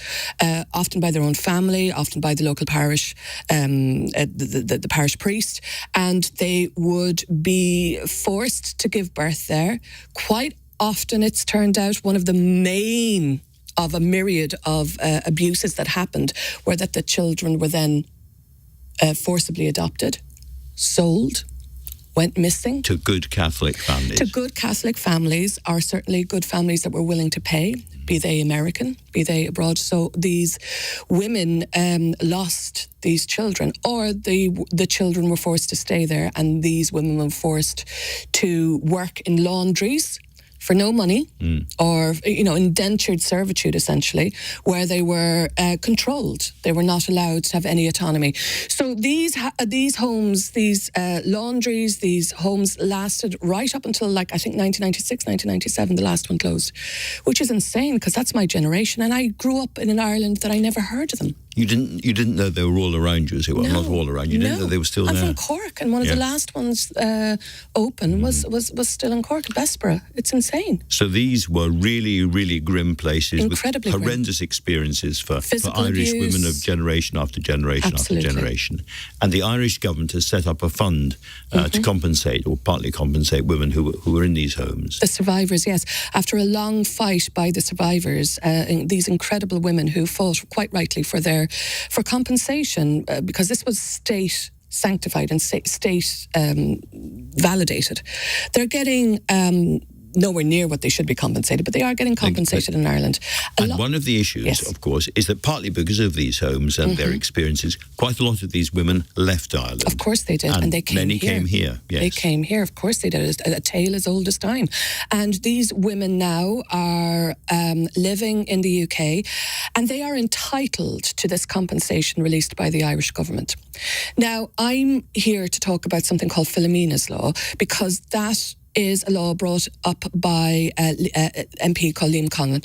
often by their own family, often by the local parish, the parish priest, and they would be forced to give birth there. Quite often, it's turned out, one of the main of a myriad of abuses that happened were that the children were then forcibly adopted, sold, went missing. To good Catholic families. To good Catholic families, are certainly good families that were willing to pay, be they American, be they abroad. So these women lost these children, or the children were forced to stay there, and these women were forced to work in laundries for no money, or indentured servitude essentially, where they were controlled. They were not allowed to have any autonomy. So these homes, these laundries, these homes lasted right up until I think 1996, 1997. The last one closed, which is insane because that's my generation, and I grew up in an Ireland that I never heard of them. You didn't know they were all around you, well, not all around. You didn't know they were still there. I'm from Cork, and one of the last ones open was still in Cork, Bessborough. It's insane. So these were really, really grim places. Incredibly with horrendous experiences for Irish abuse. women of generation after generation Absolutely. after generation. And the Irish government has set up a fund to compensate, or partly compensate, women who were in these homes. The survivors, yes. After a long fight by the survivors, these incredible women who fought quite rightly for compensation, because this was state sanctified and state validated. They're getting nowhere near what they should be compensated, but they are getting compensated in Ireland. And one of the issues, of course, is that partly because of these homes and their experiences, quite a lot of these women left Ireland. Of course they did, and they came many here. came here, yes. They came here, of course they did. A tale as old as time. And these women now are living in the UK, and they are entitled to this compensation released by the Irish government. Now, I'm here to talk about something called Philomena's Law, because that is a law brought up by MP called Liam Conlon,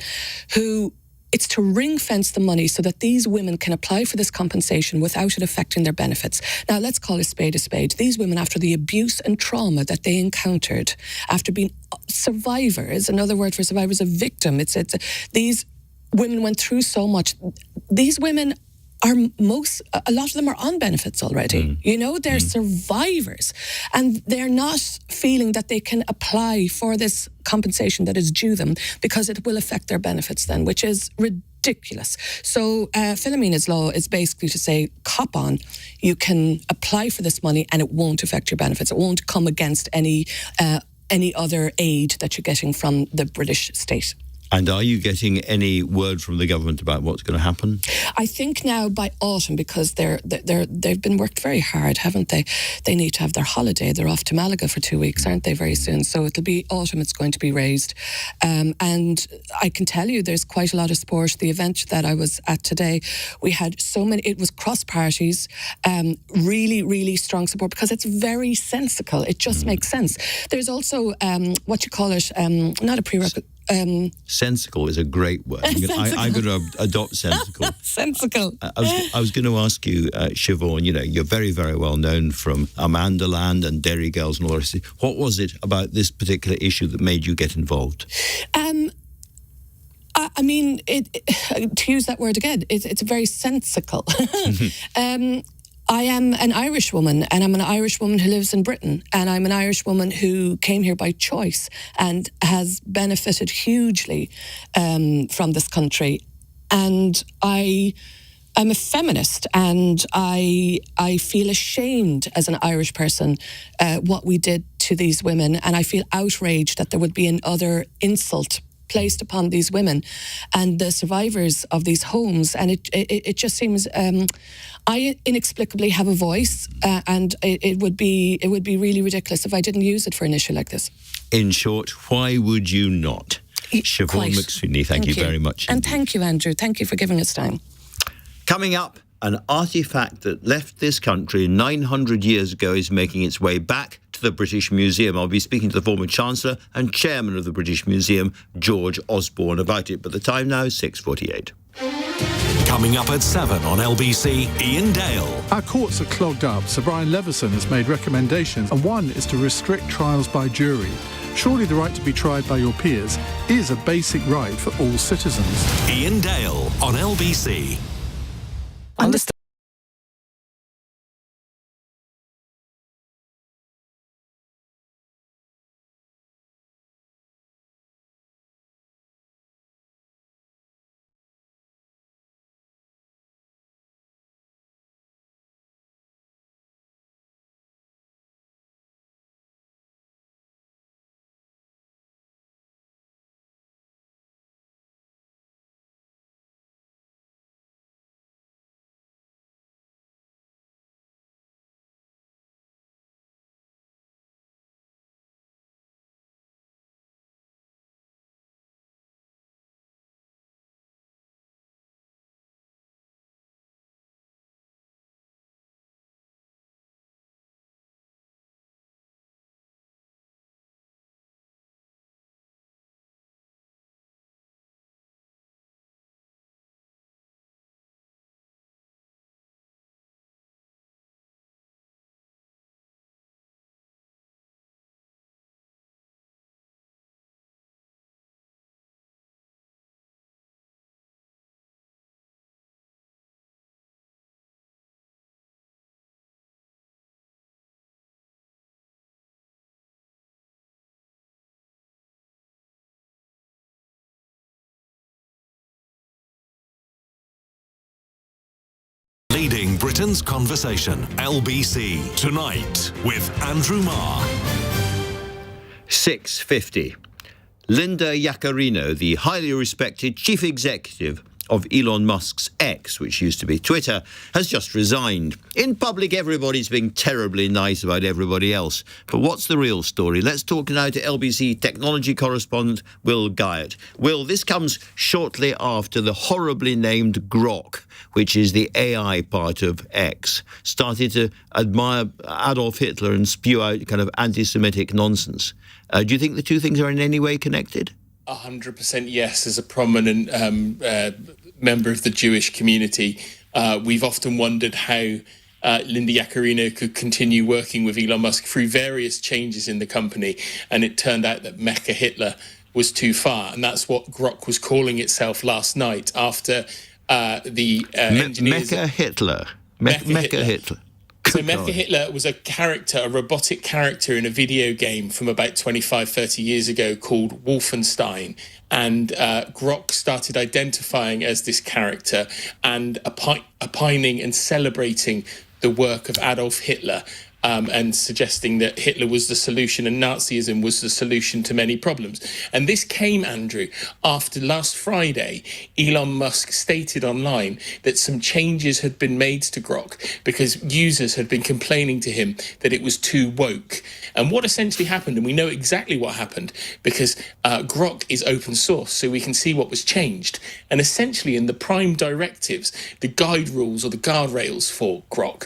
who it's to ring fence the money so that these women can apply for this compensation without it affecting their benefits. Now, let's call a spade a spade. These women, after the abuse and trauma that they encountered, after being survivors, another word for survivors, a victim, these women went through so much. These women a lot of them are on benefits already. They're survivors, and they're not feeling that they can apply for this compensation that is due them because it will affect their benefits then, which is ridiculous. So Philomena's Law is basically to say, cop on, you can apply for this money and it won't affect your benefits. It won't come against any other aid that you're getting from the British state. And are you getting any word from the government about what's going to happen? I think now by autumn, because they've been worked very hard, haven't they? They need to have their holiday. They're off to Malaga for 2 weeks, aren't they, very soon? So it'll be autumn, it's going to be raised. And I can tell you there's quite a lot of support. The event that I was at today, we had so many, it was cross parties, really, really strong support, because it's very sensical. It just makes sense. There's also, what you call it, not a prerequisite, sensical is a great word. I'm going to adopt sensical. Sensical. I was going to ask you, Siobhán, you're very, very well known from Amanda Land and Derry Girls and all the rest. What was it about this particular issue that made you get involved? I mean, to use that word again, it's very sensical. I am an Irish woman, and I'm an Irish woman who lives in Britain, and I'm an Irish woman who came here by choice and has benefited hugely from this country. And I'm a feminist, and I feel ashamed as an Irish person what we did to these women, and I feel outraged that there would be another insult placed upon these women and the survivors of these homes. And it just seems I inexplicably have a voice, and it would be really ridiculous if I didn't use it for an issue like this. In short, why would you not? Siobhán McSweeney, thank you very much. And thank you, Andrew. Thank you for giving us time. Coming up, an artefact that left this country 900 years ago is making its way back to the British Museum. I'll be speaking to the former Chancellor and Chairman of the British Museum, George Osborne, about it. But the time now is 6:48. Coming up at 7 on LBC, Ian Dale. Our courts are clogged up. Sir Brian Leveson has made recommendations, and one is to restrict trials by jury. Surely the right to be tried by your peers is a basic right for all citizens. Ian Dale on LBC. Understand. Leading Britain's conversation. LBC. Tonight with Andrew Marr. 6:50. Linda Yaccarino, the highly respected chief executive of Elon Musk's X, which used to be Twitter, has just resigned. In public, everybody's being terribly nice about everybody else. But what's the real story? Let's talk now to LBC technology correspondent Will Guyatt. Will, this comes shortly after the horribly named Grok, which is the AI part of X, started to admire Adolf Hitler and spew out kind of anti-Semitic nonsense. Do you think the two things are in any way connected? 100% yes. As a prominent member of the Jewish community, we've often wondered how Linda Yaccarino could continue working with Elon Musk through various changes in the company, and it turned out that Mecha Hitler was too far, and that's what Grok was calling itself last night after the engineers... Mecha Hitler. Mecha Hitler. So Mecha Hitler was a character, a robotic character in a video game from about 25, 30 years ago called Wolfenstein. And Grok started identifying as this character and opining and celebrating the work of Adolf Hitler, and suggesting that Hitler was the solution and Nazism was the solution to many problems. And this came, Andrew, after last Friday, Elon Musk stated online that some changes had been made to Grok because users had been complaining to him that it was too woke. And what essentially happened, and we know exactly what happened, because Grok is open source, so we can see what was changed. And essentially in the prime directives, the guide rules or the guardrails for Grok,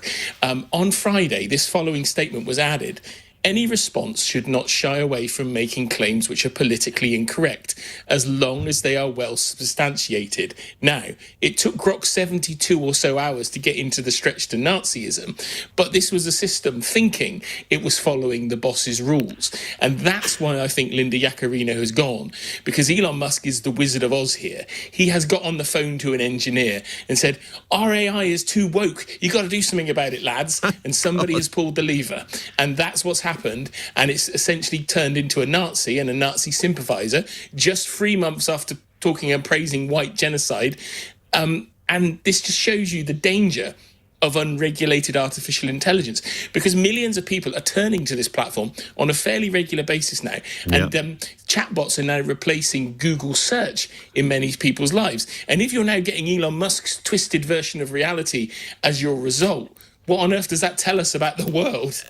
on Friday, this following statement was added: any response should not shy away from making claims which are politically incorrect, as long as they are well substantiated. Now, it took Grok 72 or so hours to get into the stretch to Nazism, but this was a system thinking it was following the boss's rules. And that's why I think Linda Yaccarino has gone, because Elon Musk is the Wizard of Oz here. He has got on the phone to an engineer and said, our AI is too woke. You got to do something about it, lads. And somebody has pulled the lever. And that's what's happened, and it's essentially turned into a Nazi and a Nazi sympathizer just 3 months after talking and praising white genocide. And this just shows you the danger of unregulated artificial intelligence, because millions of people are turning to this platform on a fairly regular basis now. And chatbots are now replacing Google search in many people's lives. And if you're now getting Elon Musk's twisted version of reality as your result, what on earth does that tell us about the world?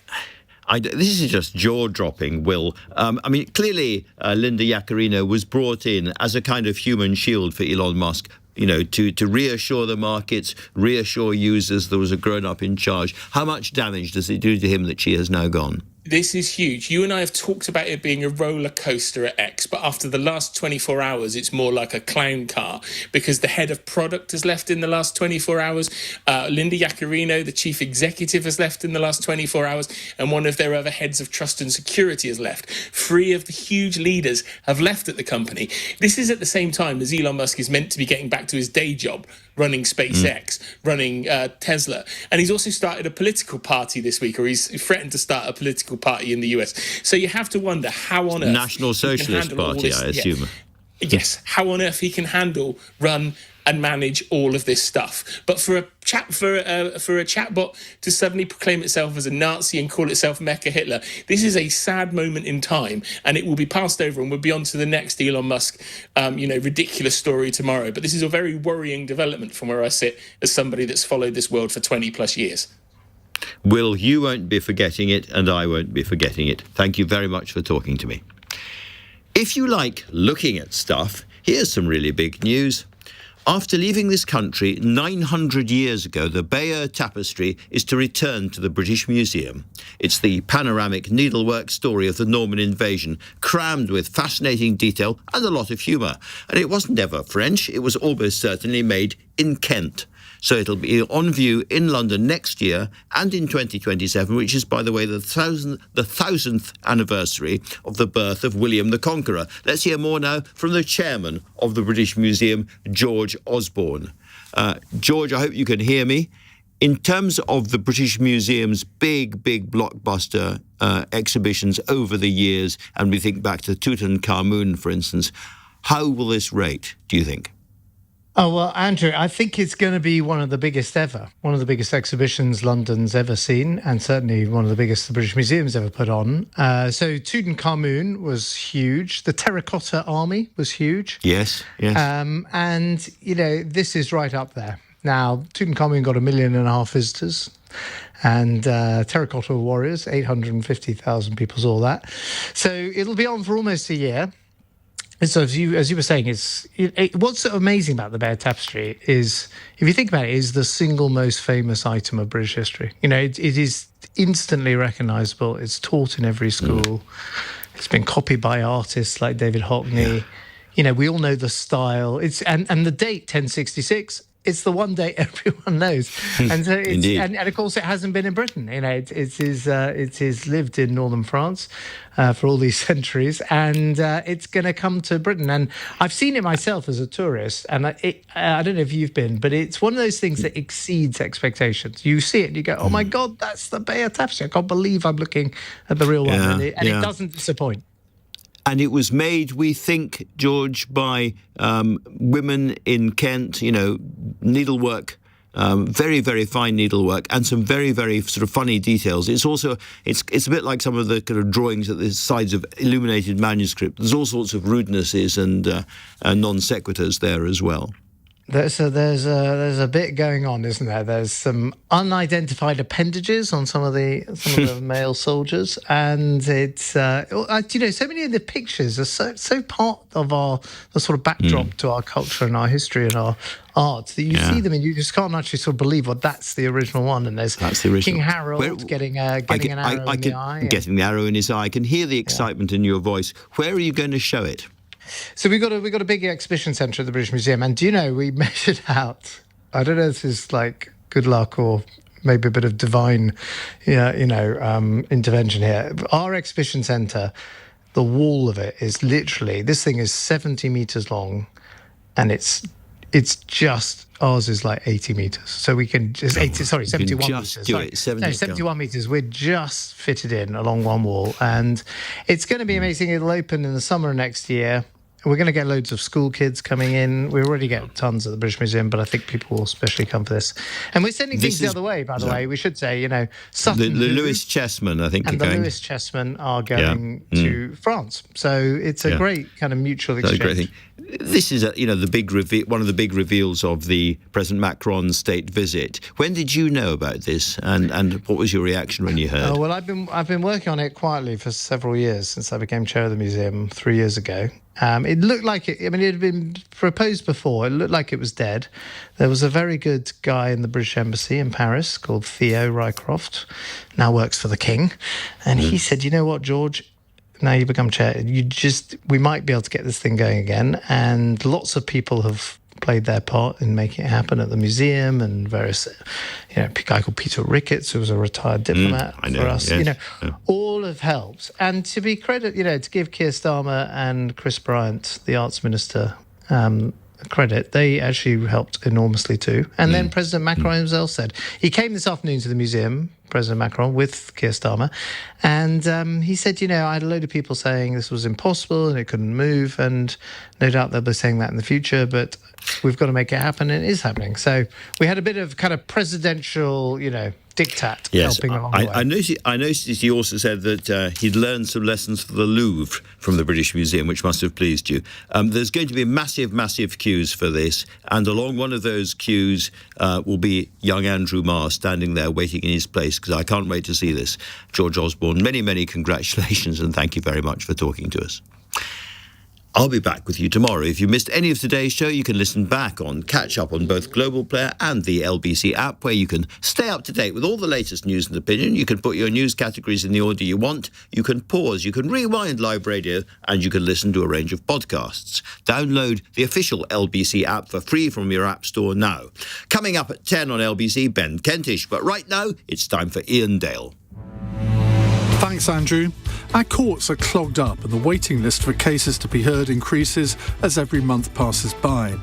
This is just jaw-dropping, Will. I mean, clearly Linda Yaccarino was brought in as a kind of human shield for Elon Musk, you know, to reassure the markets, reassure users there was a grown-up in charge. How much damage does it do to him that she has now gone? This is huge. You and I have talked about it being a roller coaster at X, but after the last 24 hours, it's more like a clown car, because the head of product has left in the last 24 hours. Linda Yaccarino, the chief executive, has left in the last 24 hours, and one of their other heads of trust and security has left. 3 of the huge leaders have left at the company. This is at the same time as Elon Musk is meant to be getting back to his day job, running SpaceX, running Tesla. And he's also started a political party this week, or he's threatened to start a political party in the US. So you have to wonder how on earth... National Socialist Party, I assume. Yes, how on earth he can handle, run and manage all of this stuff. But for a chatbot to suddenly proclaim itself as a Nazi and call itself Mecha Hitler, this is a sad moment in time, and it will be passed over, and we'll be on to the next Elon Musk, ridiculous story tomorrow. But this is a very worrying development from where I sit as somebody that's followed this world for 20 plus years. Will, you won't be forgetting it, and I won't be forgetting it. Thank you very much for talking to me. If you like looking at stuff, here's some really big news. After leaving this country 900 years ago, the Bayeux Tapestry is to return to the British Museum. It's the panoramic needlework story of the Norman invasion, crammed with fascinating detail and a lot of humour. And it wasn't ever French, it was almost certainly made in Kent. So it'll be on view in London next year and in 2027, which is, by the way, the 1000th anniversary of the birth of William the Conqueror. Let's hear more now from the chairman of the British Museum, George Osborne. George, I hope you can hear me. In terms of the British Museum's big blockbuster exhibitions over the years, and we think back to Tutankhamun, for instance, how will this rate, do you think? Oh, well, Andrew, I think it's going to be one of the biggest ever, one of the biggest exhibitions London's ever seen, and certainly one of the biggest the British Museum's ever put on. So Tutankhamun was huge. The Terracotta Army was huge. Yes, yes. And, this is right up there. Now, Tutankhamun got 1.5 million visitors, and Terracotta Warriors, 850,000 people saw that. So it'll be on for almost a year. So as you were saying, what's so amazing about the Bayeux Tapestry is, if you think about it, is the single most famous item of British history. It is instantly recognisable. It's taught in every school. It's been copied by artists like David Hockney. Yeah. We all know the style. And the date 1066. It's the one date everyone knows, and so and of course it hasn't been in Britain. It is lived in northern France for all these centuries, and it's going to come to Britain. And I've seen it myself as a tourist, and I don't know if you've been, but it's one of those things that exceeds expectations. You see it, and you go, "Oh my God, that's the Bayeux Tapestry! I can't believe I'm looking at the real one," and it doesn't disappoint. And it was made, we think, George, by women in Kent, needlework, very, very fine needlework, and some very, very sort of funny details. It's also, it's a bit like some of the kind of drawings at the sides of illuminated manuscript. There's all sorts of rudenesses and non sequiturs there as well. There's a bit going on, isn't there? There's some unidentified appendages on some of the male soldiers, and it's so many of the pictures are so part of the sort of backdrop to our culture and our history and our art that you see them and you just can't actually sort of believe, well, that's the original one. And there's King Harold getting an arrow in the eye. Getting the arrow in his eye. I can hear the excitement in your voice. Where are you going to show it? So we got a big exhibition centre at the British Museum, and do you know, we measured out, I don't know if this is like good luck or maybe a bit of divine intervention here. Our exhibition centre, the wall of it is literally, this thing is 70 metres long, and it's just, ours is like 80 metres. So we can just, 71 metres. 71 metres. We're just fitted in along one wall, and it's going to be amazing. It'll open in the summer next year. We're going to get loads of school kids coming in. We already get tons at the British Museum, but I think people will especially come for this. And we're sending things the other way, by the way. We should say, Sutton. The Lewis chessmen, I think, and are going. The Lewis chessmen are going to France. So it's a great kind of mutual exchange. Great thing. This is, the big one of the big reveals of the President Macron state visit. When did you know about this, and what was your reaction when you heard? Oh, well, I've been working on it quietly for several years since I became chair of the museum 3 years ago. It looked like it had been proposed before. It looked like it was dead. There was a very good guy in the British Embassy in Paris called Theo Rycroft, now works for the King. And he said, you know what, George, now you become chair, we might be able to get this thing going again. And lots of people have played their part in making it happen at the museum, and various, a guy called Peter Ricketts, who was a retired diplomat for us. Yeah. All have helped. And to be to give Keir Starmer and Chris Bryant, the arts minister, credit, they actually helped enormously too. And then President Macron himself said, he came this afternoon to the museum, President Macron, with Keir Starmer, and he said, I had a load of people saying this was impossible and it couldn't move, and no doubt they'll be saying that in the future, but we've got to make it happen, and it is happening. So we had a bit of kind of presidential, diktat helping along the way. I noticed he also said that he'd learned some lessons for the Louvre from the British Museum, which must have pleased you. There's going to be massive, massive queues for this, and along one of those queues will be young Andrew Marr standing there waiting in his place, because I can't wait to see this. George Osborne, many, many congratulations, and thank you very much for talking to us. I'll be back with you tomorrow. If you missed any of today's show, you can listen back on Catch Up on both Global Player and the LBC app, where you can stay up to date with all the latest news and opinion. You can put your news categories in the order you want. You can pause, you can rewind live radio, and you can listen to a range of podcasts. Download the official LBC app for free from your app store now. Coming up at 10 on LBC, Ben Kentish. But right now, it's time for Ian Dale. Thanks, Andrew. Our courts are clogged up and the waiting list for cases to be heard increases as every month passes by.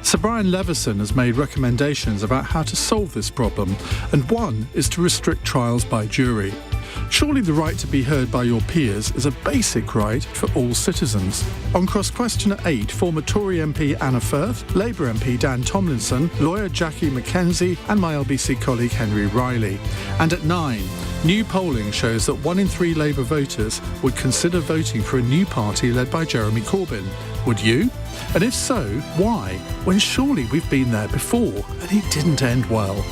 Sir Brian Leveson has made recommendations about how to solve this problem, and one is to restrict trials by jury. Surely the right to be heard by your peers is a basic right for all citizens. On cross-questioner 8, former Tory MP Anna Firth, Labour MP Dan Tomlinson, lawyer Jackie McKenzie and my LBC colleague Henry Riley. And at 9, new polling shows that 1 in 3 Labour voters would consider voting for a new party led by Jeremy Corbyn. Would you? And if so, why? When surely we've been there before and it didn't end well.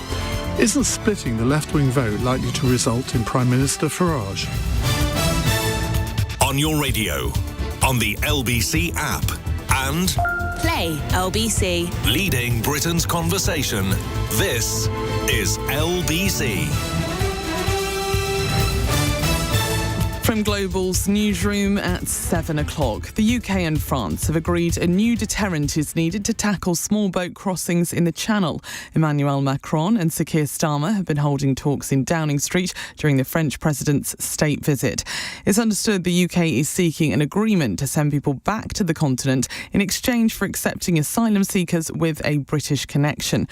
Isn't splitting the left-wing vote likely to result in Prime Minister Farage? On your radio, on the LBC app, and Play LBC. leading Britain's conversation. This is LBC. From Global's newsroom at 7 o'clock, the UK and France have agreed a new deterrent is needed to tackle small boat crossings in the Channel. Emmanuel Macron and Sir Keir Starmer have been holding talks in Downing Street during the French president's state visit. It's understood the UK is seeking an agreement to send people back to the continent in exchange for accepting asylum seekers with a British connection.